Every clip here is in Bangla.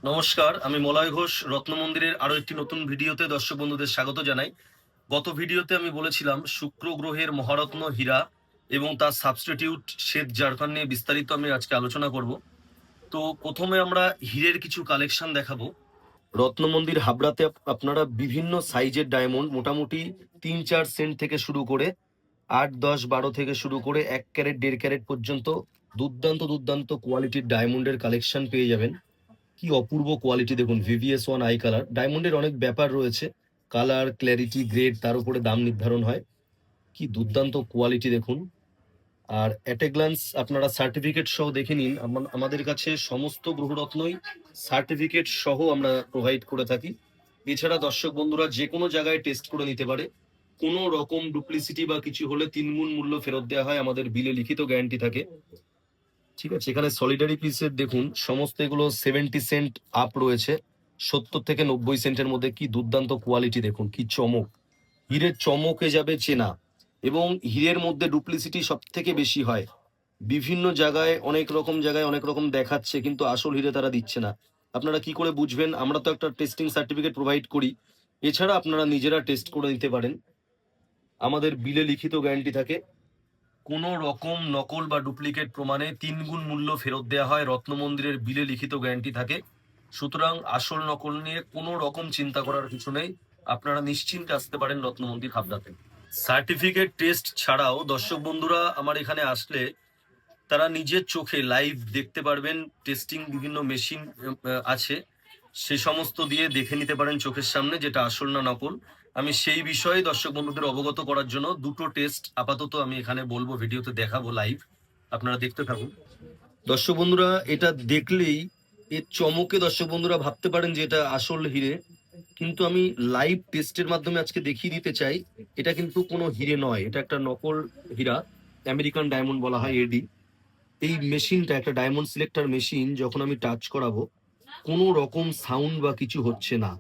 নমস্কার, আমি মলয় ঘোষ। রত্ন মন্দিরের আরো একটি নতুন ভিডিওতে দর্শক বন্ধুদের স্বাগত জানাই। গত ভিডিওতে আমি বলেছিলাম শুক্র গ্রহের মহারত্ন হীরা এবং তার সাবস্টিটিউট শ্বেত জারখান নিয়ে বিস্তারিত আমি আজকে আলোচনা করব। তো প্রথমে আমরা হীরের কিছু কালেকশন দেখাবো। রত্ন মন্দির হাবড়াতে আপনারা বিভিন্ন সাইজের ডায়মন্ড, মোটামুটি 3-4 সেন্ট থেকে শুরু করে 8, 10, 12 থেকে শুরু করে 1 ক্যারেট 1.5 ক্যারেট পর্যন্ত দুর্দান্ত দুর্দান্ত কোয়ালিটির ডায়মন্ডের কালেকশন পেয়ে যাবেন। কি অপূর্ব কোয়ালিটি দেখুন, VVS1 আই কালার। ডায়মন্ডের অনেক ব্যাপার রয়েছে, কালার, ক্ল্যারিটি, গ্রেড, তার উপরে দাম নির্ধারণ হয়। কি দুর্দান্ত কোয়ালিটি দেখুন। আর অ্যাট এ গ্লান্স আপনারা সার্টিফিকেট সহ দেখে নিন। আমাদের কাছে সমস্ত গ্রহরত্নই সার্টিফিকেট সহ আমরা প্রোভাইড করে থাকি। এছাড়া দর্শক বন্ধুরা যে কোনো জায়গায় টেস্ট করে নিতে পারে। কোনো রকম ডুপ্লিসিটি বা কিছু হলে 3 গুণ মূল্য ফেরত দেওয়া হয়, আমাদের বিলে লিখিত গ্যারান্টি থাকে। ঠিক আছে, এখানে সলিডারি পিসের দেখুন সমস্ত এগুলো 70 সেন্ট আপ রয়েছে, 70 থেকে 90 সেন্টের মধ্যে। কি দুর্দান্ত কোয়ালিটি দেখুন, কি চমক, হীরের চমকে যাবে চেনা। এবং হীরের মধ্যে ডুপ্লিসিটি সব থেকে বেশি হয়। বিভিন্ন জায়গায় অনেক রকম জায়গায় অনেক রকম দেখাচ্ছে, কিন্তু আসল হীরে তারা দিচ্ছে না। আপনারা কি করে বুঝবেন? আমরা তো একটা টেস্টিং সার্টিফিকেট প্রোভাইড করি। এছাড়া আপনারা নিজেরা টেস্ট করে নিতে পারেন, আমাদের বিলে লিখিত গ্যারান্টি থাকে। কোনো রকম নকল বা ডুপ্লিকেট প্রমাণে 3 গুণ মূল্য ফেরত দেওয়া হয়, রত্ন মন্দিরের বিলে লিখিত গ্যারান্টি থাকে। সুতরাং আসল নকল নিয়ে কোনো রকম চিন্তা করার কিছু নেই, আপনারা নিশ্চিন্তে আসতে পারেন রত্ন মন্দির হাবড়াতে। সার্টিফিকেট টেস্ট ছাড়াও দর্শক বন্ধুরা আমার এখানে আসলে তারা নিজের চোখে লাইভ দেখতে পারবেন। টেস্টিং বিভিন্ন মেশিন আছে, সে সমস্ত দিয়ে দেখে নিতে পারেন চোখের সামনে যেটা আসল না নকল। আমি সেই বিষয়ে দর্শক বন্ধুদের অবগত করার জন্য দুটো টেস্ট আপাতত আমি এখানে বলবো, ভিডিওতে দেখাবো লাইভ, আপনারা দেখতে থাকুন। দর্শক বন্ধুরা এটা দেখলেই এর চমকে দর্শক বন্ধুরা ভাবতে পারেন যে এটা আসল হিরে, কিন্তু আমি লাইভ টেস্টের মাধ্যমে আজকে দেখিয়ে দিতে চাই এটা কিন্তু কোনো হিরে নয়, এটা একটা নকল হীরা। আমেরিকান ডায়মন্ড বলা হয়, এডি। এই মেশিনটা একটা ডায়মন্ড সিলেক্টর মেশিন, যখন আমি টাচ করাবো কোনো রকম সাউন্ড বা কিছু হচ্ছে না,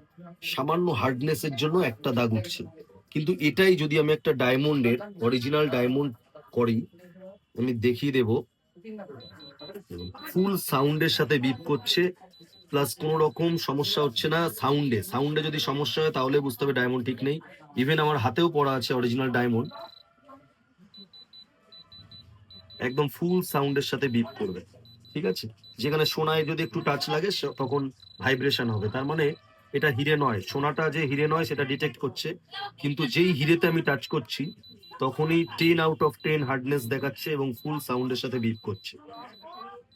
সামান্য হার্ডনেসের জন্য একটা দাগ উঠছে। কিন্তু এটাই যদি আমি একটা ডায়মন্ডের অরিজিনাল ডায়মন্ড করি, আমি দেখিয়ে দেব, ফুল সাউন্ডের সাথে বিপ করছে, প্লাস কোনো রকম সমস্যা হচ্ছে না। সাউন্ডে সাউন্ডে যদি সমস্যা হয় তাহলে বুঝতে হবে ডায়মন্ড ঠিক নেই। ইভেন আমার হাতেও পড়া আছে অরিজিনাল ডায়মন্ড, একদম ফুল সাউন্ডের সাথে বিপ করবে। ঠিক আছে, যেখানে সোনায় যদি একটু টাচ লাগে তখন ভাইব্রেশন হবে, তার মানে এটা হিরে নয়। সোনাটা যে হিরে নয় সেটা ডিটেক্ট করছে, কিন্তু যেই হিরেতে আমি টাচ করছি তখনই 10 আউট অফ 10 হার্ডনেস দেখাচ্ছে এবং ফুল সাউন্ডের সাথে বিপ করছে।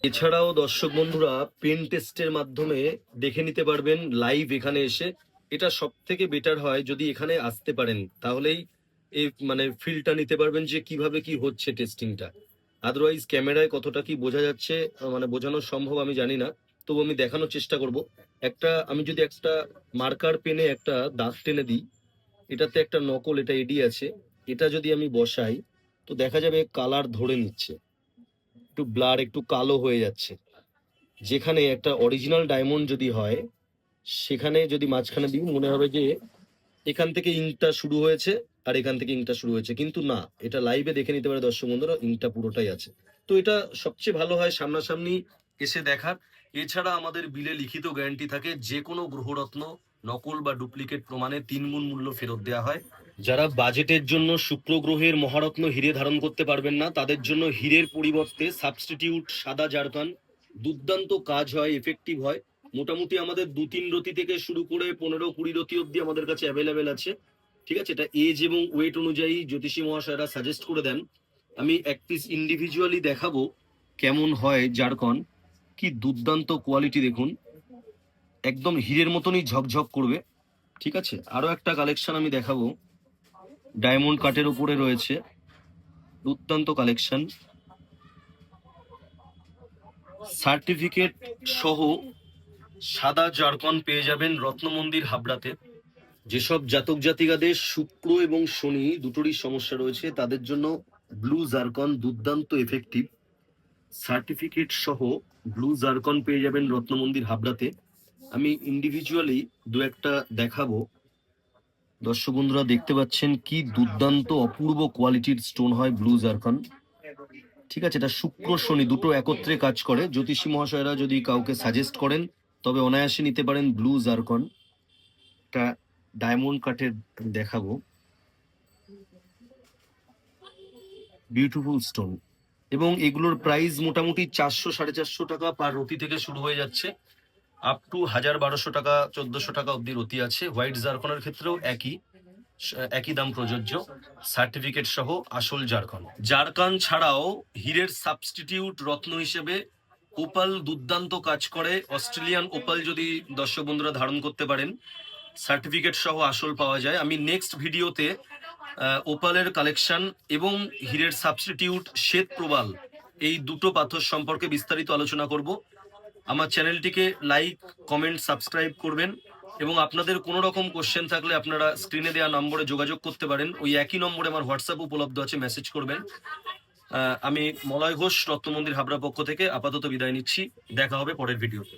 এছাড়াও দর্শক বন্ধুরা পেন টেস্টের মাধ্যমে দেখে নিতে পারবেন লাইভ এখানে এসে। এটা সব থেকে বেটার হয় যদি এখানে আসতে পারেন, তাহলেই এই মানে ফিলটা নিতে পারবেন যে কিভাবে কি হচ্ছে টেস্টিংটা। আদারওয়াইজ ক্যামেরায় কতটা কি বোঝা যাচ্ছে মানে বোঝানো সম্ভব আমি জানি না, তবু আমি দেখানোর চেষ্টা করব। আমি যদি একটা মার্কার পেনে একটা দাগ টেনে দিই, এটাতে একটা নকল, এটা এডি আছে, এটা যদি আমি বসাই তো দেখা যাবে কালার ধরে নিচ্ছে, একটু ব্লার, একটু কালো হয়ে যাচ্ছে। যেখানে একটা অরিজিনাল ডায়মন্ড যদি হয় সেখানে যদি মাঝখানে দিই মনে হবে যে এখান থেকে ইঙ্কটা শুরু হয়েছে আর এখান থেকে ইঙ্কটা শুরু হয়েছে, কিন্তু না, এটা লাইভে দেখে নিতে পারে দর্শক বন্ধুরা, ইঙ্কটা পুরোটাই আছে। তো এটা সবচেয়ে ভালো হয় সামনাসামনি এসে দেখার। এছাড়া আমাদের বিলে লিখিত গ্যারান্টি থাকে, যে কোনো গ্রহরত্ন নকল বা ডুপ্লিকেট প্রমাণে 3 গুণ মূল্য ফেরত দেওয়া হয়। যারা বাজেটের জন্য শুক্র গ্রহের মহারত্ন হিরে ধারণ করতে পারবেন না, তাদের জন্য হীরের পরিবর্তে সাবস্টিটিউট সাদা জারকান দুর্দান্ত কাজ হয়, এফেক্টিভ হয়। মোটামুটি আমাদের 2-3 রতি থেকে শুরু করে 15-20 রতি অব্দি আমাদের কাছে অ্যাভেলেবেল আছে। ঠিক আছে, এটা এজ এবং ওয়েট অনুযায়ী জ্যোতিষী মহাশয়রা সাজেস্ট করে দেন। আমি এক পিস ইন্ডিভিজুয়ালি দেখাবো কেমন হয় জারকন। কি দুর্দান্ত কোয়ালিটি দেখুন, একদম হীরের মতনই ঝকঝক করবে। ঠিক আছে, আরো একটা কালেকশন আমি দেখাবো, ডায়মন্ড কাটের উপরে রয়েছে, দুর্দান্ত কালেকশন, সার্টিফিকেট সহ সাদা জারকন পেয়ে যাবেন রত্ন মন্দির হাবড়াতে। যেসব জাতক জাতিকাদের শুক্র এবং শনি দুটোরই সমস্যা রয়েছে তাদের জন্য ব্লু জারকন দুর্দান্ত এফেক্টিভ, সার্টিফিকেট সহ ব্লু জারকন পেয়ে যাবেন রত্ন মন্দির হাবড়াতে। আমি ইন্ডিভিজুয়ালি দু একটা দেখাবো, দর্শক বন্ধুরা দেখতে পাচ্ছেন কি দুর্দান্ত অপূর্ব কোয়ালিটির স্টোন হয় ব্লু জারকন। ঠিক আছে, এটা শুক্র শনি দুটো একত্রে কাজ করে। জ্যোতিষী মহাশয়রা যদি কাউকে সাজেস্ট করেন তবে অনায়াসে নিতে পারেন ব্লু জারকন। একটা ডায়মন্ড কাটের দেখাবো, বিউটিফুল স্টোন, এবং এগুলোর প্রাইস মোটামুটি 400-450 টাকা পার রতি থেকে শুরু হয়ে যাচ্ছে, আপ টু 1000-1200 টাকা 1400 টাকা অব্দি রতি আছে। হোয়াইট জারকনের ক্ষেত্রেও একই দাম প্রযোজ্য, সার্টিফিকেট সহ আসল জারকান। জারকান ছাড়াও হীরের সাবস্টিটিউট রত্ন হিসেবে ওপাল দুর্দান্ত কাজ করে। অস্ট্রেলিয়ান ওপাল যদি দর্শক বন্ধুরা ধারণ করতে পারেন, সার্টিফিকেট সহ আসল পাওয়া যায়। আমি নেক্সট ভিডিওতে ওপালের কালেকশন এবং হীরের সাবস্টিটিউট শ্বেত প্রবাল, এই দুটো পাথর সম্পর্কে বিস্তারিত আলোচনা করব। আমার চ্যানেলটিকে লাইক, কমেন্ট, সাবস্ক্রাইব করবেন, এবং আপনাদের কোনো রকম কোশ্চেন থাকলে আপনারা স্ক্রিনে দেওয়া নম্বরে যোগাযোগ করতে পারেন। ওই একই নম্বরে আমার হোয়াটসঅ্যাপ উপলব্ধ আছে, মেসেজ করবেন। আমি মলয় ঘোষ, রত্নমন্দির হাবড়া পক্ষ থেকে আপাতত বিদায় নিচ্ছি। দেখা হবে পরের ভিডিওতে।